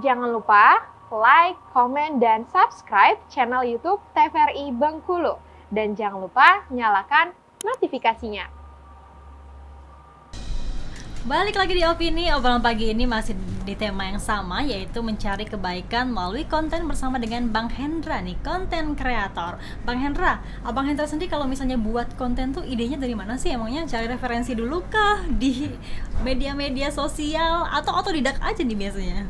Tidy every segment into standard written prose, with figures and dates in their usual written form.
Jangan lupa like, komen, dan subscribe channel YouTube TVRI Bengkulu. Dan jangan lupa nyalakan notifikasinya. Balik lagi di Opini, obrolan pagi ini masih di tema yang sama, yaitu mencari kebaikan melalui konten bersama dengan Bang Hendra nih, konten kreator. Bang Hendra, Abang Hendra sendiri kalau misalnya buat konten tuh idenya dari mana sih? Emangnya cari referensi dulu kah di media-media sosial atau otodidak aja nih biasanya?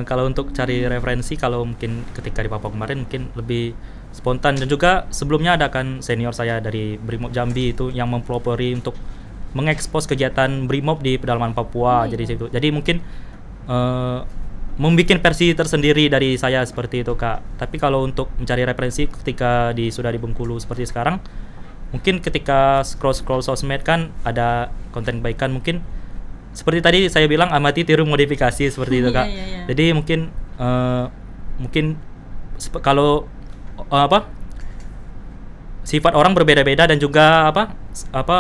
Kalau untuk cari referensi, kalau mungkin ketika di Papua kemarin mungkin lebih spontan, dan juga sebelumnya ada kan senior saya dari Brimob Jambi itu yang mempelopori untuk mengekspos kegiatan Brimob di pedalaman Papua. Jadi mungkin membuat versi tersendiri dari saya seperti itu, Kak. Tapi kalau untuk mencari referensi ketika sudah di Bengkulu seperti sekarang, mungkin ketika scroll sosmed kan ada konten kebaikan, mungkin seperti tadi saya bilang amati tiru modifikasi seperti itu, Kak. Jadi mungkin kalau sifat orang berbeda-beda dan juga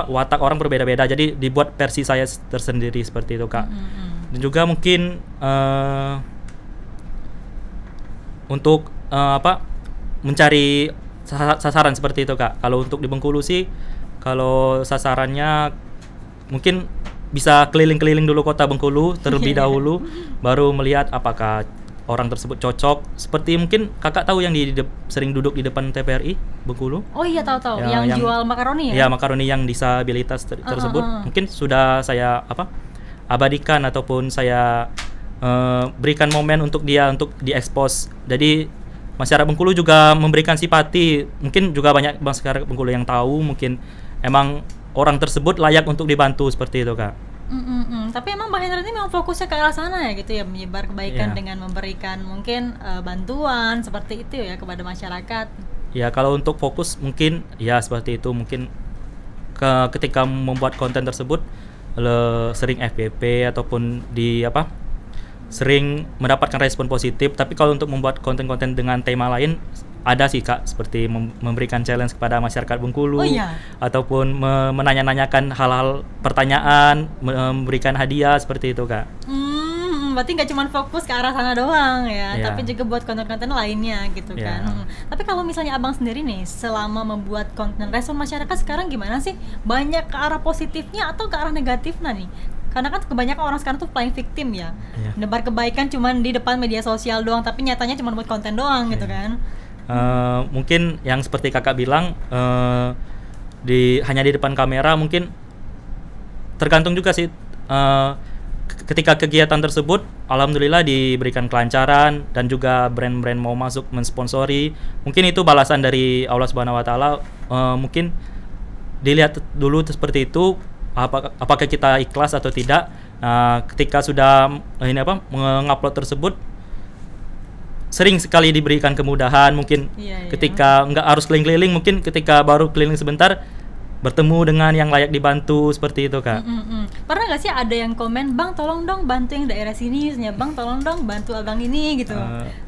watak orang berbeda-beda, jadi dibuat versi saya tersendiri seperti itu, Kak. Dan juga mungkin untuk mencari sasaran seperti itu, Kak. Kalau untuk di Bengkulu sih, kalau sasarannya mungkin bisa keliling-keliling dulu kota Bengkulu terlebih dahulu, baru melihat apakah orang tersebut cocok. Seperti mungkin kakak tahu yang sering duduk di depan TVRI Bengkulu. Oh iya, tahu. Yang jual makaroni ya? Ya, makaroni yang disabilitas tersebut. Mungkin sudah saya abadikan ataupun saya berikan momen untuk dia untuk diekspos. Jadi masyarakat Bengkulu juga memberikan simpati. Mungkin juga banyak masyarakat Bengkulu yang tahu mungkin emang orang tersebut layak untuk dibantu seperti itu, Kak. Tapi emang Bang Hendra ini memang fokusnya ke arah sana ya gitu ya, menyebar kebaikan dengan memberikan mungkin bantuan seperti itu ya kepada masyarakat. Ya, kalau untuk fokus mungkin ya seperti itu. Mungkin ketika membuat konten tersebut sering FYP ataupun sering mendapatkan respon positif. Tapi kalau untuk membuat konten-konten dengan tema lain, ada sih, Kak, seperti memberikan challenge kepada masyarakat Bengkulu, ataupun menanya-nanyakan hal-hal pertanyaan, memberikan hadiah seperti itu, Kak. Berarti nggak cuma fokus ke arah sana doang ya, tapi juga buat konten-konten lainnya gitu kan. Tapi kalau misalnya Abang sendiri nih, selama membuat konten, respon masyarakat sekarang gimana sih? Banyak ke arah positifnya atau ke arah negatifnya nih? Karena kan kebanyakan orang sekarang tuh playing victim ya, nebar kebaikan cuman di depan media sosial doang, tapi nyatanya cuma buat konten doang gitu kan. Mungkin yang seperti kakak bilang, hanya di depan kamera, mungkin tergantung juga sih. Ketika kegiatan tersebut alhamdulillah diberikan kelancaran dan juga brand-brand mau masuk mensponsori, mungkin itu balasan dari Allah Subhanahu wa taala. Mungkin dilihat dulu seperti itu, apakah kita ikhlas atau tidak. Ketika sudah mengupload tersebut, sering sekali diberikan kemudahan. Mungkin ketika nggak harus keliling-keliling, mungkin ketika baru keliling sebentar bertemu dengan yang layak dibantu seperti itu, Kak. Pernah nggak sih ada yang komen, Bang tolong dong bantu yang daerah sini, Bang tolong dong bantu abang ini gitu,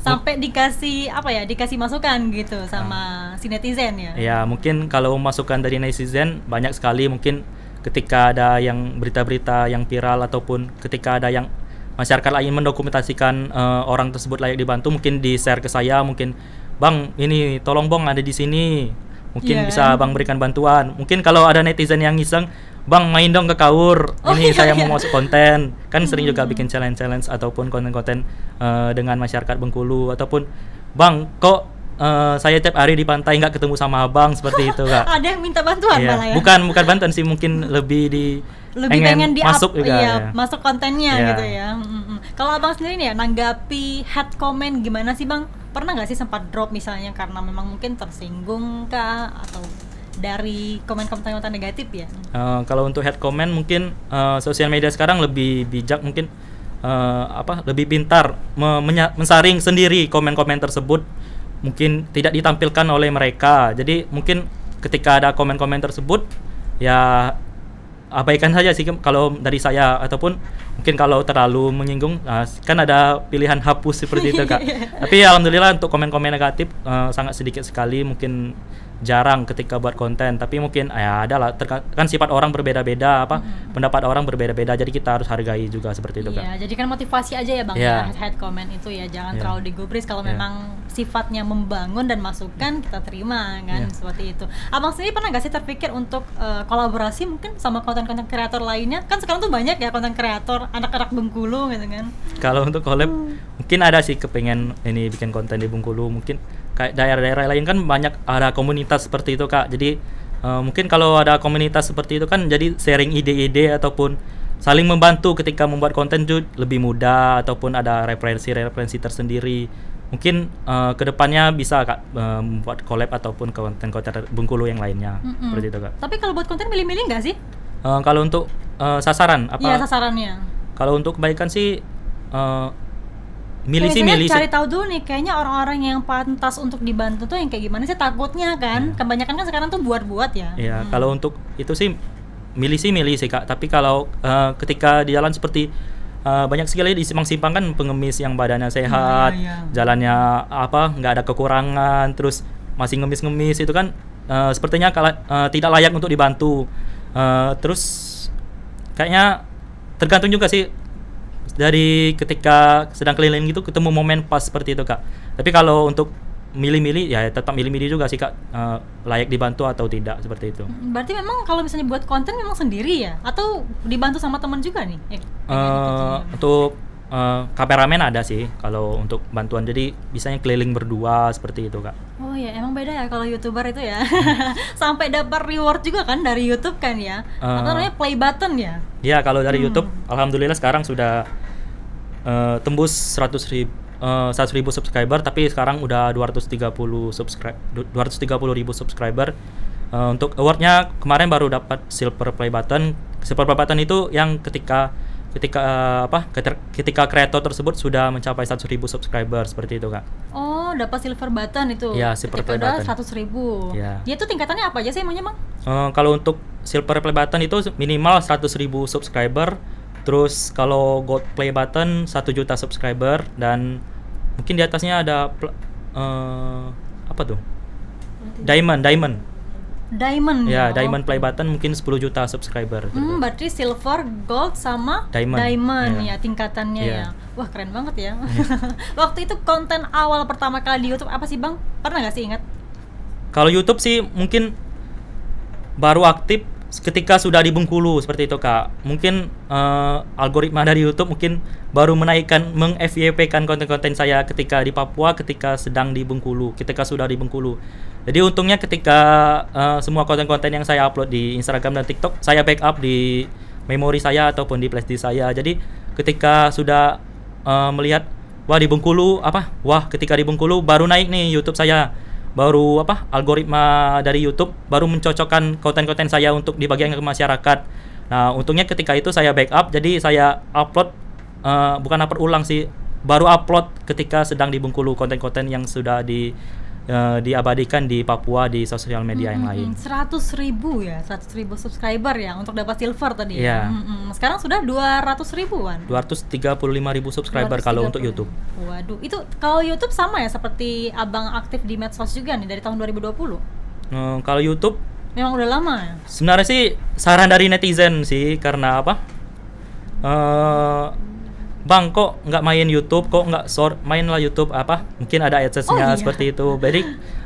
sampai dikasih dikasih masukan gitu sama si netizen ya? Ya, mungkin kalau masukan dari netizen banyak sekali. Mungkin ketika ada yang berita-berita yang viral, ataupun ketika ada yang masyarakat lain mendokumentasikan orang tersebut layak dibantu, mungkin di-share ke saya, mungkin Bang ini tolong Bang ada di sini, mungkin bisa Bang berikan bantuan. Mungkin kalau ada netizen yang iseng, Bang main dong ke Kaur, saya mau masuk konten. Kan sering juga bikin challenge ataupun konten-konten dengan masyarakat Bengkulu, ataupun Bang kok saya tiap hari di pantai nggak ketemu sama Abang, seperti itu, Kak. Ada yang minta bantuan malah ya? Bukan bantuan sih, mungkin lebih pengen masuk juga, masuk kontennya gitu ya. Kalau Abang sendiri nih ya, nanggapi hate comment gimana sih, Bang? Pernah nggak sih sempat drop misalnya karena memang mungkin tersinggung kah, atau dari komentar negatif ya? Kalau untuk hate comment mungkin sosial media sekarang lebih bijak, mungkin lebih pintar mensaring sendiri komen-komen tersebut. Mungkin tidak ditampilkan oleh mereka. Jadi mungkin ketika ada komen-komen tersebut, ya abaikan saja sih kalau dari saya. Ataupun mungkin kalau terlalu menyinggung, kan ada pilihan hapus seperti itu, Kak. Tapi alhamdulillah untuk komen-komen negatif sangat sedikit sekali. Mungkin jarang ketika buat konten, tapi mungkin ya ada lah, kan sifat orang berbeda-beda, pendapat orang berbeda-beda, jadi kita harus hargai juga seperti itu kan. Iya, jadi kan motivasi aja ya Bang Iya. ya, head comment itu ya jangan Iya. terlalu digubris. Kalau Iya. memang sifatnya membangun dan masukan kita terima kan, Iya. seperti itu. Abang sendiri pernah nggak sih terpikir untuk kolaborasi mungkin sama konten-konten kreator lainnya? Kan sekarang tuh banyak ya konten kreator anak-anak Bengkulu gitu kan. Kalau untuk collab mungkin ada sih kepengen ini bikin konten di Bengkulu, mungkin kayak daerah-daerah lain kan banyak ada komunitas seperti itu Kak. Jadi mungkin kalau ada komunitas seperti itu kan jadi sharing ide-ide ataupun saling membantu ketika membuat konten itu lebih mudah, ataupun ada referensi tersendiri. Mungkin kedepannya bisa Kak membuat collab ataupun konten-konten Bengkulu yang lainnya seperti itu Kak. Tapi kalau buat konten milih-milih nggak sih? Kalau untuk sasaran apa? Iya, sasarannya. Kalau untuk kebaikan sih milih sih Biasanya milih sih. cari tahu dulu nih, kayaknya orang-orang yang pantas untuk dibantu tuh yang kayak gimana sih, takutnya kan. Kebanyakan kan sekarang tuh buat-buat ya. Iya, kalau untuk itu sih milih sih Kak. Tapi kalau ketika di jalan seperti banyak sekali di simpang-simpang kan pengemis yang badannya sehat, Iya. jalannya nggak ada kekurangan, terus masih ngemis-ngemis, itu kan sepertinya tidak layak untuk dibantu. Terus kayaknya tergantung juga sih dari ketika sedang keliling gitu ketemu momen pas seperti itu Kak. Tapi kalau untuk milih-milih ya tetap milih-milih juga sih Kak, layak dibantu atau tidak seperti itu. Berarti memang kalau misalnya buat konten memang sendiri ya? Atau dibantu sama teman juga nih? Untuk kameramen ada sih kalau untuk bantuan, jadi bisanya keliling berdua seperti itu Kak. Oh ya, emang beda ya kalau YouTuber itu ya. Sampai dapat reward juga kan dari YouTube kan ya? Apa namanya, play button ya? Ya kalau dari YouTube alhamdulillah sekarang sudah tembus 100.000 subscriber, tapi sekarang udah 230.000 subscriber. Untuk awardnya kemarin baru dapat silver play button. Silver play button itu yang ketika kreator tersebut sudah mencapai 100.000 subscriber seperti itu Kak. Oh, dapat silver button itu. Iya, silver play udah button. 100.000. Iya. Dia tuh tingkatannya apa aja sih emangnya Bang? Kalau untuk silver play button itu minimal 100.000 subscriber. Terus kalau gold play button 1 juta subscriber, dan mungkin di atasnya ada apa tuh? Diamond. Ya. Ya, diamond play button mungkin 10 juta subscriber. Berarti silver, gold sama Diamond. ya tingkatannya Iya. ya. Wah, keren banget ya. Waktu itu konten awal pertama kali di YouTube apa sih Bang? Pernah nggak sih ingat? Kalau YouTube sih mungkin baru aktif ketika sudah di Bengkulu seperti itu Kak. Mungkin algoritma dari YouTube mungkin baru meng-FYP-kan konten-konten saya ketika di Papua, ketika sedang di Bengkulu, ketika sudah di Bengkulu. Jadi untungnya ketika semua konten-konten yang saya upload di Instagram dan TikTok saya backup di memori saya ataupun di flash disk saya. Jadi ketika sudah melihat ketika di Bengkulu baru naik nih YouTube saya. Baru algoritma dari YouTube baru mencocokkan konten-konten saya untuk dibagikan ke masyarakat. Nah, untungnya ketika itu saya backup, jadi saya upload bukan upload ulang sih, baru upload ketika sedang di Bengkulu konten-konten yang sudah diabadikan di Papua di sosial media yang lain. 100.000 ya, 100.000 subscriber ya untuk dapat silver tadi ya. Iya. Sekarang sudah 200.000-an. 235.000 subscriber kalau untuk YouTube. Waduh, itu kalau YouTube sama ya seperti Abang aktif di medsos juga nih dari tahun 2020? Kalau YouTube Memang udah lama ya? sebenarnya sih saran dari netizen sih, karena Bang, kok nggak main YouTube, kok nggak mainlah YouTube mungkin ada AdSense-nya. Iya. Seperti itu. Jadi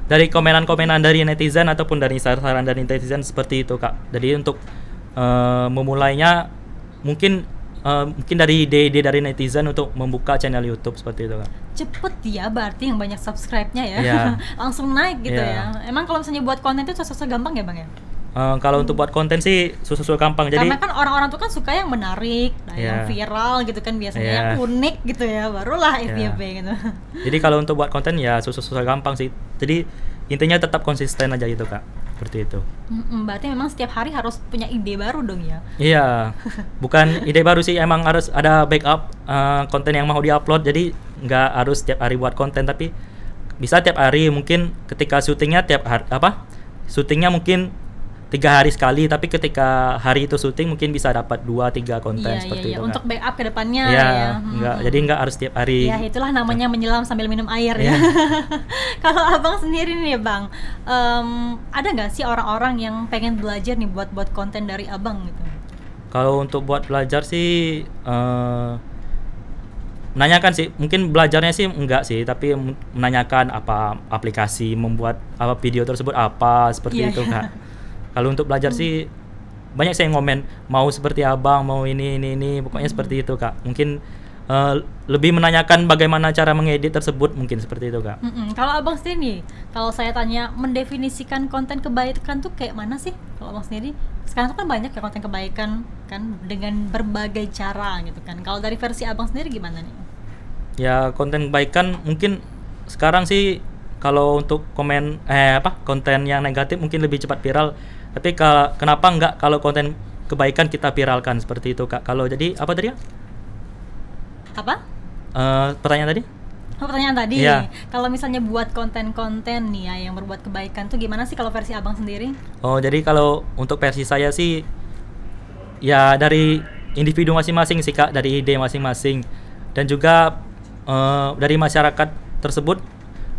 dari komenan-komenan dari netizen ataupun dari saran dari netizen seperti itu Kak. Jadi untuk memulainya mungkin dari ide-ide dari netizen untuk membuka channel YouTube seperti itu Kak. Cepet ya berarti yang banyak subscribe-nya ya. Iya. Langsung naik gitu Iya. ya. Emang kalau misalnya buat konten itu susah-susah gampang ya Bang ya? Kalau untuk buat konten sih susah-susah gampang. Jadi Karena kan orang-orang tuh kan suka yang menarik, yang Iya. viral gitu kan biasanya, Iya. yang unik gitu ya, barulah Iya. FYP gitu. Jadi kalau untuk buat konten ya susah-susah gampang sih. Jadi intinya tetap konsisten aja gitu Kak. Seperti itu. Berarti memang setiap hari harus punya ide baru dong ya? Iya, bukan ide baru sih, emang harus ada backup konten yang mau diupload. Jadi nggak harus tiap hari buat konten, tapi bisa tiap hari. Mungkin ketika syutingnya syutingnya mungkin 3 hari sekali, tapi ketika hari itu syuting mungkin bisa dapat 2-3 konten Iya, seperti iya, itu. untuk Kak. backup ke depannya Iya, ya. jadi nggak harus tiap hari. Ya itulah namanya menyelam sambil minum air ya. Iya. Kalau abang sendiri nih bang, ada nggak sih orang-orang yang pengen belajar nih buat konten dari abang gitu? Kalau untuk buat belajar sih menanyakan sih, mungkin belajarnya sih enggak sih, tapi menanyakan apa aplikasi membuat apa video tersebut apa seperti Iya, itu iya. Kak. Kalau untuk belajar sih banyak saya ngomen mau seperti abang, mau ini pokoknya seperti itu Kak. Mungkin lebih menanyakan bagaimana cara mengedit tersebut, mungkin seperti itu Kak. Kalau abang sendiri nih, kalau saya tanya mendefinisikan konten kebaikan tuh kayak mana sih? Kalau abang sendiri, sekarang tuh kan banyak ya konten kebaikan kan dengan berbagai cara gitu kan. Kalau dari versi abang sendiri gimana nih? Ya konten kebaikan mungkin sekarang sih kalau untuk konten yang negatif mungkin lebih cepat viral. Tapi kenapa enggak kalau konten kebaikan kita viralkan seperti itu Kak? Kalau jadi apa tadi ya? Apa? Pertanyaan tadi? Pertanyaan tadi, Iya. kalau misalnya buat konten-konten nih ya yang berbuat kebaikan tuh gimana sih kalau versi abang sendiri? Oh, jadi kalau untuk versi saya sih ya dari individu masing-masing sih Kak, dari ide masing-masing. Dan juga dari masyarakat tersebut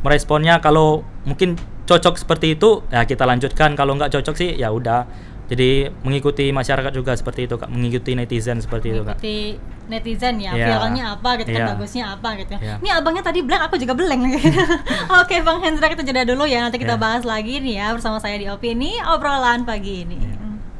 meresponnya, kalau mungkin cocok seperti itu ya kita lanjutkan, kalau nggak cocok sih ya udah. Jadi mengikuti masyarakat juga seperti itu Kak, mengikuti netizen seperti itu Kak. Mengikuti netizen ya, Iya. viralnya apa gitu kan, Iya. bagusnya apa gitu. Iya. Ini abangnya tadi blank, aku juga blank. Oke Bang Hendra, kita jeda dulu ya, nanti kita Iya. bahas lagi nih ya bersama saya di Opini Obrolan Pagi ini.